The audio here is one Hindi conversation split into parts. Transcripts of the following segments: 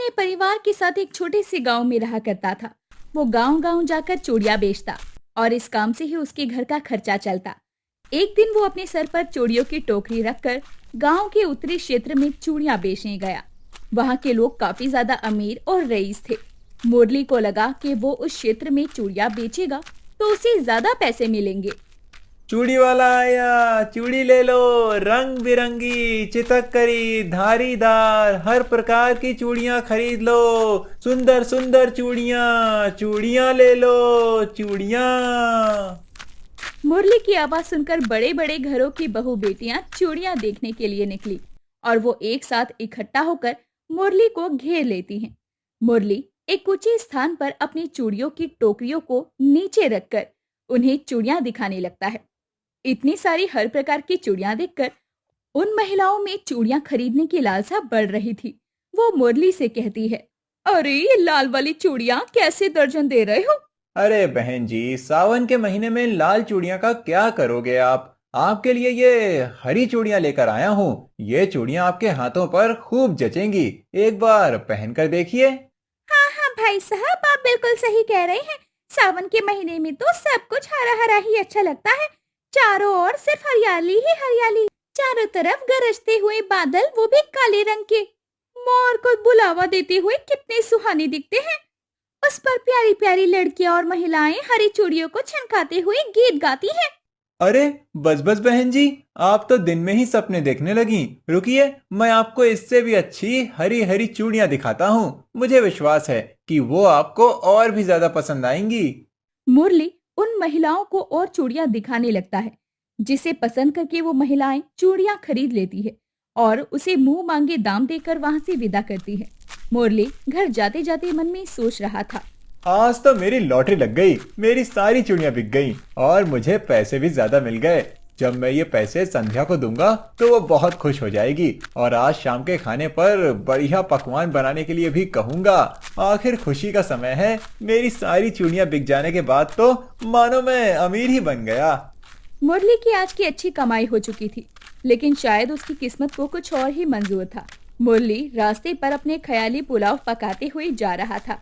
अपने परिवार के साथ एक छोटे से गांव में रहा करता था। वो गांव-गांव जाकर चूड़ियां बेचता और इस काम से ही उसके घर का खर्चा चलता। एक दिन वो अपने सर पर चूड़ियों की टोकरी रखकर गांव के उत्तरी क्षेत्र में चूड़ियां बेचने गया। वहां के लोग काफी ज्यादा अमीर और रईस थे। मुरली को लगा कि वो उस क्षेत्र में चूड़ियां बेचेगा तो उसे ज्यादा पैसे मिलेंगे। चूड़ी वाला आया, चूड़ी ले लो। रंग बिरंगी, चितकरी, धारीदार, हर प्रकार की चूड़ियां खरीद लो। सुंदर सुंदर चूड़ियां, चूड़ियां ले लो, चूड़ियां। मुरली की आवाज सुनकर बड़े बड़े घरों की बहू बेटियां चूड़ियां देखने के लिए निकली और वो एक साथ इकट्ठा होकर मुरली को घेर लेती हैं। मुरली एक ऊंचे स्थान पर अपनी चूड़ियों की टोकरियों को नीचे रखकर उन्हें चूड़ियां दिखाने लगता है। इतनी सारी हर प्रकार की चूड़ियां देखकर उन महिलाओं में चूड़ियां खरीदने की लालसा बढ़ रही थी। वो मुरली से कहती है, अरे ये लाल वाली चूड़ियां कैसे दर्जन दे रहे हो? अरे बहन जी, सावन के महीने में लाल चूड़ियां का क्या करोगे आप? आपके लिए ये हरी चूड़ियां लेकर आया हूँ। ये चूड़ियां आपके हाथों पर खूब जचेंगी। एक बार पहन कर देखिए। हाँ हाँ भाई साहब, आप बिल्कुल सही कह रहे हैं। सावन के महीने में तो सब कुछ हरा हरा ही अच्छा लगता है। चारों ओर सिर्फ हरियाली ही हरियाली। चारों तरफ गरजते हुए बादल, वो भी काले रंग के। मोर को बुलावा देते हुए कितने सुहाने दिखते हैं। उस पर प्यारी प्यारी लड़कियां और महिलाएं हरी चूड़ियों को छनकाते हुए गीत गाती हैं। अरे बस बस बहन जी, आप तो दिन में ही सपने देखने लगी। रुकिए, मैं आपको इससे भी अच्छी हरी हरी चूड़ियां दिखाता हूँ। मुझे विश्वास है कि वो आपको और भी ज्यादा पसंद आएंगी। मुरली उन महिलाओं को और चूड़ियां दिखाने लगता है, जिसे पसंद करके वो महिलाएं चूड़ियां खरीद लेती है और उसे मुंह मांगे दाम देकर वहां से विदा करती है। मुरली घर जाते जाते मन में सोच रहा था, आज तो मेरी लॉटरी लग गई। मेरी सारी चूड़ियां बिक गईं और मुझे पैसे भी ज्यादा मिल गए। जब मैं ये पैसे संध्या को दूंगा तो वो बहुत खुश हो जाएगी और आज शाम के खाने पर बढ़िया पकवान बनाने के लिए भी कहूंगा। आखिर खुशी का समय है। मेरी सारी चूड़ियां बिक जाने के बाद तो मानो मैं अमीर ही बन गया। मुरली की आज की अच्छी कमाई हो चुकी थी, लेकिन शायद उसकी किस्मत को कुछ और ही मंजूर था। मुरली रास्ते पर अपने ख्याली पुलाव पकाते हुए जा रहा था।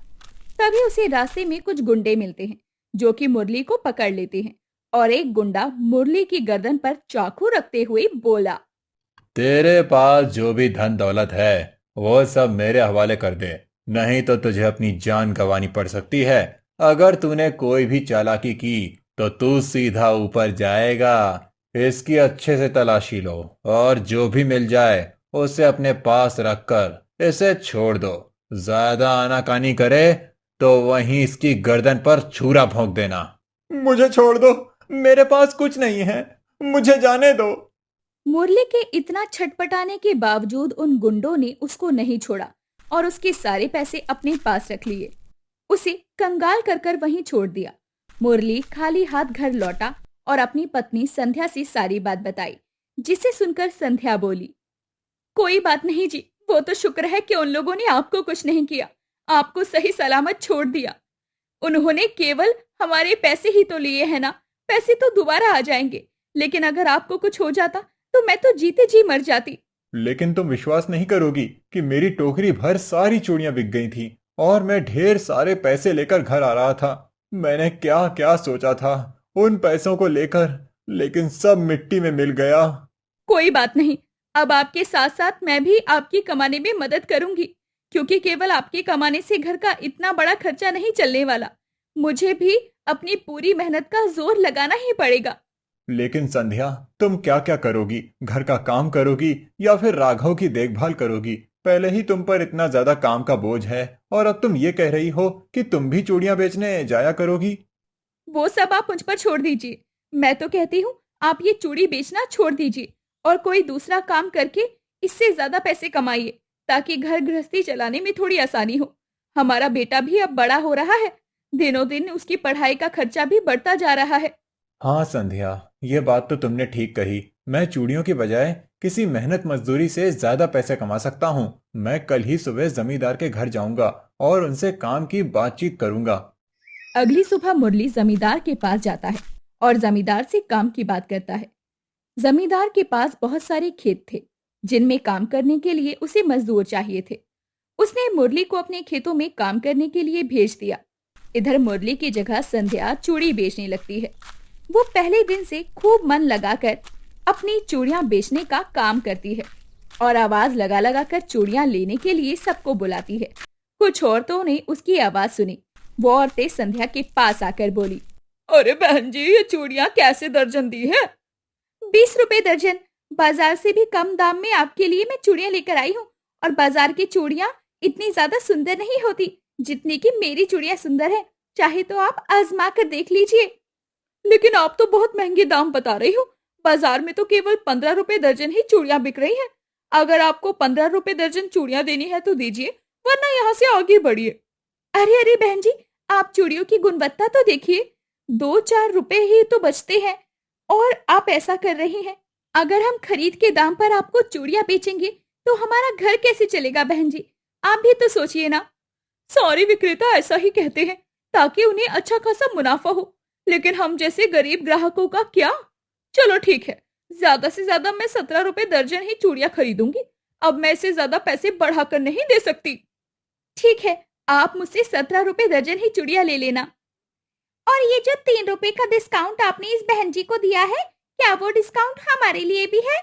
तभी उसे रास्ते में कुछ गुंडे मिलते हैं, जो कि मुरली को पकड़ लेते हैं और एक गुंडा मुरली की गर्दन पर चाकू रखते हुए बोला, तेरे पास जो भी धन दौलत है वो सब मेरे हवाले कर दे, नहीं तो तुझे अपनी जान गंवानी पड़ सकती है। अगर तूने कोई भी चालाकी की तो तू सीधा ऊपर जाएगा। इसकी अच्छे से तलाशी लो और जो भी मिल जाए उसे अपने पास रखकर इसे छोड़ दो। ज्यादा आनाकानी करे तो वहीं इसकी गर्दन पर छुरा भोंक देना। मुझे छोड़ दो, मेरे पास कुछ नहीं है, मुझे जाने दो। मुरली के इतना छटपटाने के बावजूद उन गुंडों ने उसको नहीं छोड़ा और उसके सारे पैसे अपने पास रख लिए। उसे कंगाल कर कर वहीं छोड़ दिया। मुरली खाली हाथ घर लौटा और अपनी पत्नी संध्या से सारी बात बताई, जिसे सुनकर संध्या बोली, कोई बात नहीं जी, वो तो शुक्र है कि उन लोगों ने आपको कुछ नहीं किया, आपको सही सलामत छोड़ दिया। उन्होंने केवल हमारे पैसे ही तो लिए हैं ना, पैसे तो दोबारा आ जाएंगे, लेकिन अगर आपको कुछ हो जाता तो मैं तो जीते जी मर जाती। लेकिन तुम विश्वास नहीं करोगी कि मेरी टोकरी भर सारी चूड़ियां बिक गई थी और मैं ढेर सारे पैसे लेकर घर आ रहा था। मैंने क्या क्या सोचा था उन पैसों को लेकर, लेकिन सब मिट्टी में मिल गया। कोई बात नहीं, अब आपके साथ साथ मैं भी आपकी कमाने में मदद करूंगी, क्योंकि केवल आपके कमाने से घर का इतना बड़ा खर्चा नहीं चलने वाला। मुझे भी अपनी पूरी मेहनत का जोर लगाना ही पड़ेगा। लेकिन संध्या, तुम क्या क्या करोगी? घर का काम करोगी या फिर राघव की देखभाल करोगी? पहले ही तुम पर इतना ज्यादा काम का बोझ है और अब तुम ये कह रही हो कि तुम भी चूड़ियां बेचने जाया करोगी। वो सब आप मुझ पर छोड़ दीजिए। मैं तो कहती हूँ आप ये चूड़ी बेचना छोड़ दीजिए और कोई दूसरा काम करके इससे ज्यादा पैसे कमाइए, ताकि घर गृहस्थी चलाने में थोड़ी आसानी हो। हमारा बेटा भी अब बड़ा हो रहा है, दिनों दिन उसकी पढ़ाई का खर्चा भी बढ़ता जा रहा है। हाँ संध्या, ये बात तो तुमने ठीक कही। मैं चूड़ियों की बजाय किसी मेहनत मजदूरी से ज्यादा पैसे कमा सकता हूँ। मैं कल ही सुबह जमींदार के घर जाऊंगा और उनसे काम की बातचीत करूंगा। अगली सुबह मुरली जमींदार के पास जाता है और जमींदार से काम की बात करता है। जमींदार के पास बहुत सारे खेत थे, जिनमें काम करने के लिए उसे मजदूर चाहिए थे। उसने मुरली को अपने खेतों में काम करने के लिए भेज दिया। इधर मुरली की जगह संध्या चूड़ी बेचने लगती है। वो पहले दिन से खूब मन लगाकर अपनी चूड़ियां बेचने का काम करती है और आवाज लगा लगा कर चूड़ियां लेने के लिए सबको बुलाती है। कुछ औरतों ने उसकी आवाज सुनी। वो औरतें संध्या के पास आकर बोली, अरे बहन जी, ये चूड़ियां कैसे दर्जन दी है? 20 रुपए दर्जन। बाजार से भी कम दाम में आपके लिए मैं चूड़ियां लेकर आई हूँ। और बाजार की चूड़ियां इतनी ज्यादा सुंदर नहीं होती जितनी कि मेरी चूड़ियां सुंदर है। चाहे तो आप आजमा कर देख लीजिए। लेकिन आप तो बहुत महंगे दाम बता रही हो। बाजार में तो केवल 15 रुपए दर्जन ही चूड़ियां बिक रही हैं। अगर आपको 15 रुपए दर्जन चूड़ियां देनी है तो दीजिए, वरना यहाँ से आगे बढ़िए। अरे अरे बहन जी, आप चूड़ियों की गुणवत्ता तो देखिए। 2-4 रुपए ही तो बचते हैं और आप ऐसा कर रही हैं। अगर हम खरीद के दाम पर आपको चूड़ियां बेचेंगे तो हमारा घर कैसे चलेगा बहन जी? आप भी तो सोचिए ना। सारे विक्रेता ऐसा ही कहते हैं ताकि उन्हें अच्छा खासा मुनाफा हो, लेकिन हम जैसे गरीब ग्राहकों का क्या? चलो ठीक है, ज्यादा से ज्यादा मैं 17 रुपए दर्जन ही चूड़ियां खरीदूंगी। अब मैं इससे ज्यादा पैसे बढ़ाकर नहीं दे सकती। ठीक है, आप मुझसे 17 रुपए दर्जन ही चूड़ियां ले लेना। और ये जो 3 रुपए का डिस्काउंट आपने इस बहन जी को दिया है, क्या वो डिस्काउंट हमारे लिए भी है?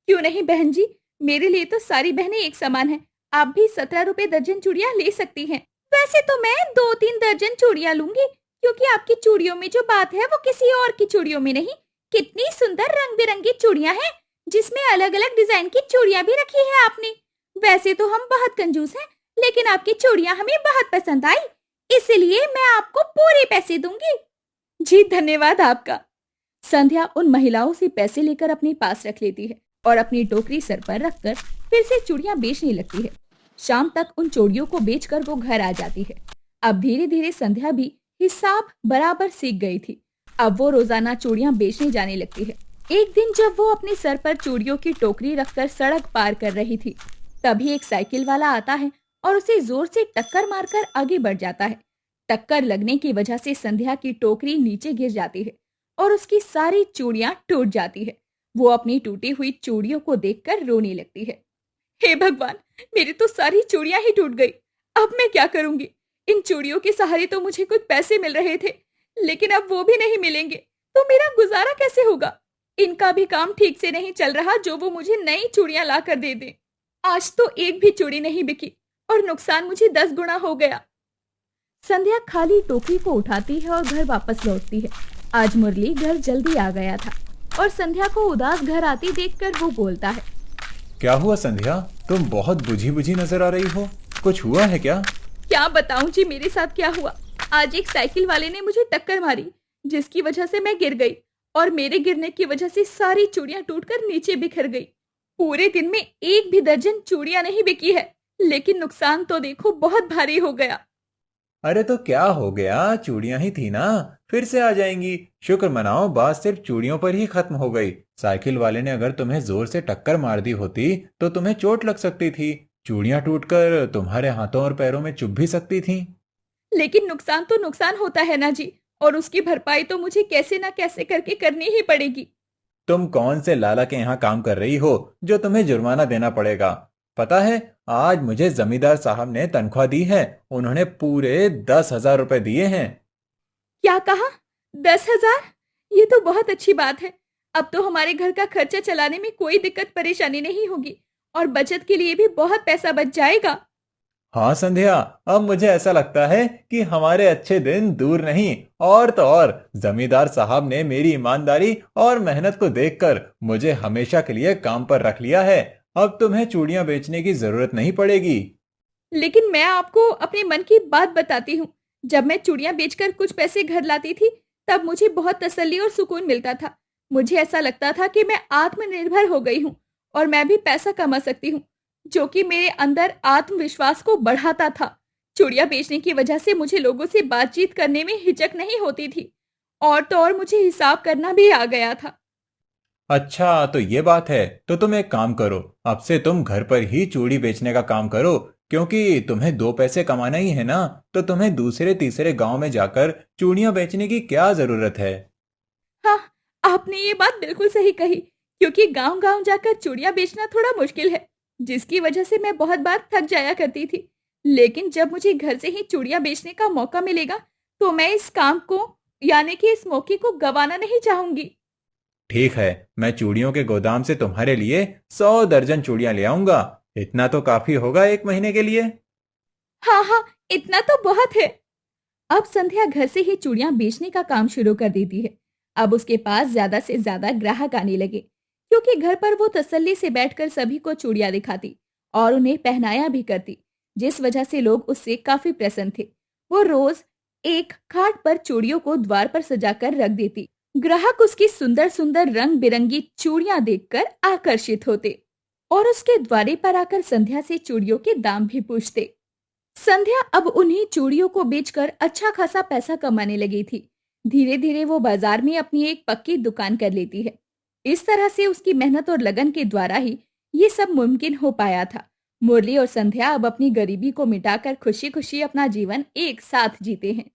क्यों नहीं बहन जी, मेरे लिए तो सारी बहनें एक समान हैं। आप भी 17 रुपए दर्जन चूड़ियां ले सकती हैं। वैसे तो मैं 2-3 दर्जन चूड़ियां लूंगी, क्योंकि आपकी चूड़ियों में जो बात है वो किसी और की चूड़ियों में नहीं। कितनी सुंदर रंग बिरंगी चूड़ियां हैं, जिसमें अलग अलग डिजाइन की चूड़ियां भी रखी है आपने। वैसे तो हम बहुत कंजूस हैं, लेकिन आपकी चूड़ियां हमें बहुत पसंद आई, इसलिए मैं आपको पूरे पैसे दूंगी। जी धन्यवाद आपका। संध्या उन महिलाओं से पैसे लेकर अपने पास रख लेती है और अपनी टोकरी सर पर रखकर फिर से चूड़ियां बेचने लगती है। शाम तक उन चूड़ियों को बेचकर वो घर आ जाती है। अब धीरे धीरे संध्या भी हिसाब बराबर सीख गई थी। अब वो रोजाना चूड़ियां बेचने जाने लगती है। एक दिन जब वो अपने सर पर चूड़ियों की टोकरी रखकर सड़क पार कर रही थी, तभी एक साइकिल वाला आता है और उसे जोर से टक्कर मारकर आगे बढ़ जाता है। टक्कर लगने की वजह से संध्या की टोकरी नीचे गिर जाती है और उसकी सारी चूड़ियां टूट जाती है। वो अपनी टूटी हुई चूड़ियों को देखकर रोने लगती है। हे भगवान, मेरी तो सारी चूड़ियां ही टूट गई। अब मैं क्या करूंगी? इन चूड़ियों के सहारे तो मुझे कुछ पैसे मिल रहे थे, लेकिन अब वो भी नहीं मिलेंगे, तो मेरा गुजारा कैसे होगा? इनका भी काम ठीक से नहीं चल रहा जो वो मुझे नई चूड़ियां ला कर दे दें। आज तो एक भी चूड़ी नहीं बिकी और नुकसान मुझे 10 गुना हो गया। संध्या खाली टोकरी को उठाती है और घर वापस लौटती है। आज मुरली घर जल्दी आ गया था और संध्या को उदास घर आती देखकर वो बोलता है, क्या हुआ संध्या, तुम बहुत बुझी बुझी नजर आ रही हो। कुछ हुआ है क्या? क्या बताऊं जी मेरे साथ क्या हुआ। आज एक साइकिल वाले ने मुझे टक्कर मारी, जिसकी वजह से मैं गिर गई और मेरे गिरने की वजह से सारी चूड़ियां टूटकर नीचे बिखर गई। पूरे दिन में एक भी दर्जन चूड़ियां नहीं बिकी है, लेकिन नुकसान तो देखो बहुत भारी हो गया। अरे तो क्या हो गया, चूड़ियां ही थी ना, फिर से आ जाएंगी। शुक्र मनाओ, बात सिर्फ चूड़ियों पर ही खत्म हो गई। साइकिल वाले ने अगर तुम्हें जोर से टक्कर मार दी होती तो तुम्हें चोट लग सकती थी। चूड़ियां टूटकर तुम्हारे हाथों और पैरों में चुभ भी सकती थीं। लेकिन नुकसान तो नुकसान होता है ना जी, और उसकी भरपाई तो मुझे कैसे ना कैसे करके करनी ही पड़ेगी। तुम कौन से लाला के यहाँ काम कर रही हो जो तुम्हें जुर्माना देना पड़ेगा? पता है, आज मुझे जमींदार साहब ने तनख्वाह दी है। उन्होंने पूरे 10,000 रुपए दिए हैं। क्या कहा? 10,000? ये तो बहुत अच्छी बात है। अब तो हमारे घर का खर्चा चलाने में कोई दिक्कत परेशानी नहीं होगी और बचत के लिए भी बहुत पैसा बच जाएगा। हाँ संध्या, अब मुझे ऐसा लगता है कि हमारे अच्छे दिन दूर नहीं। और तो और, जमींदार साहब ने मेरी ईमानदारी और मेहनत को देखकर मुझे हमेशा के लिए काम पर रख लिया है। अब तुम्हें चूड़ियां बेचने की जरूरत नहीं पड़ेगी। लेकिन मैं आपको अपने मन की बात बताती हूँ। जब मैं चूड़ियां बेचकर कुछ पैसे घर लाती थी, तब मुझे बहुत तसल्ली और सुकून मिलता था। मुझे ऐसा लगता था कि मैं आत्मनिर्भर हो गई हूँ और मैं भी पैसा कमा सकती हूँ, जो कि मेरे अंदर आत्मविश्वास को बढ़ाता था। चूड़ियां बेचने की वजह से मुझे लोगों से बातचीत करने में हिचक नहीं होती थी और तो और मुझे हिसाब करना भी आ गया था। अच्छा, तो ये बात है। तो तुम एक काम करो, अब से तुम घर पर ही चूड़ी बेचने का काम करो, क्योंकि तुम्हें दो पैसे कमाना ही है ना। तो तुम्हें दूसरे तीसरे गांव में जाकर चूड़ियां बेचने की क्या जरूरत है? हाँ, आपने ये बात बिल्कुल सही कही, क्योंकि गांव-गांव जाकर चूड़ियां बेचना थोड़ा मुश्किल है। जिसकी वजह से मैं बहुत बार थक जाया करती थी। लेकिन जब मुझे घर से ही चूड़ियां बेचने का मौका मिलेगा, तो मैं इस काम को यानी कि इस मौके को गंवाना नहीं चाहूंगी। ठीक है, मैं चूड़ियों के गोदाम से तुम्हारे लिए 100 दर्जन चूड़ियां ले आऊंगा। इतना तो काफी होगा एक महीने के लिए। हाँ हाँ, इतना तो बहुत है। अब संध्या घर से ही चूड़ियां बेचने का काम शुरू कर देती है। अब उसके पास ज्यादा से ज्यादा ग्राहक आने लगे, क्योंकि घर पर वो तसल्ली से बैठकर सभी को चूड़ियां दिखाती और उन्हें पहनाया भी करती, जिस वजह से लोग उससे काफी प्रसन्न थे। वो रोज एक खाट पर चूड़ियों को द्वार पर सजाकर रख देती। ग्राहक उसकी सुंदर सुंदर रंग बिरंगी चूड़ियां देखकर आकर्षित होते और उसके द्वारे पर आकर संध्या से चूड़ियों के दाम भी पूछते। संध्या अब उन्हीं चूड़ियों को बेचकर अच्छा खासा पैसा कमाने लगी थी। धीरे धीरे वो बाजार में अपनी एक पक्की दुकान कर लेती है। इस तरह से उसकी मेहनत और लगन के द्वारा ही ये सब मुमकिन हो पाया था। मुरली और संध्या अब अपनी गरीबी को मिटाकर खुशी खुशी अपना जीवन एक साथ जीते हैं।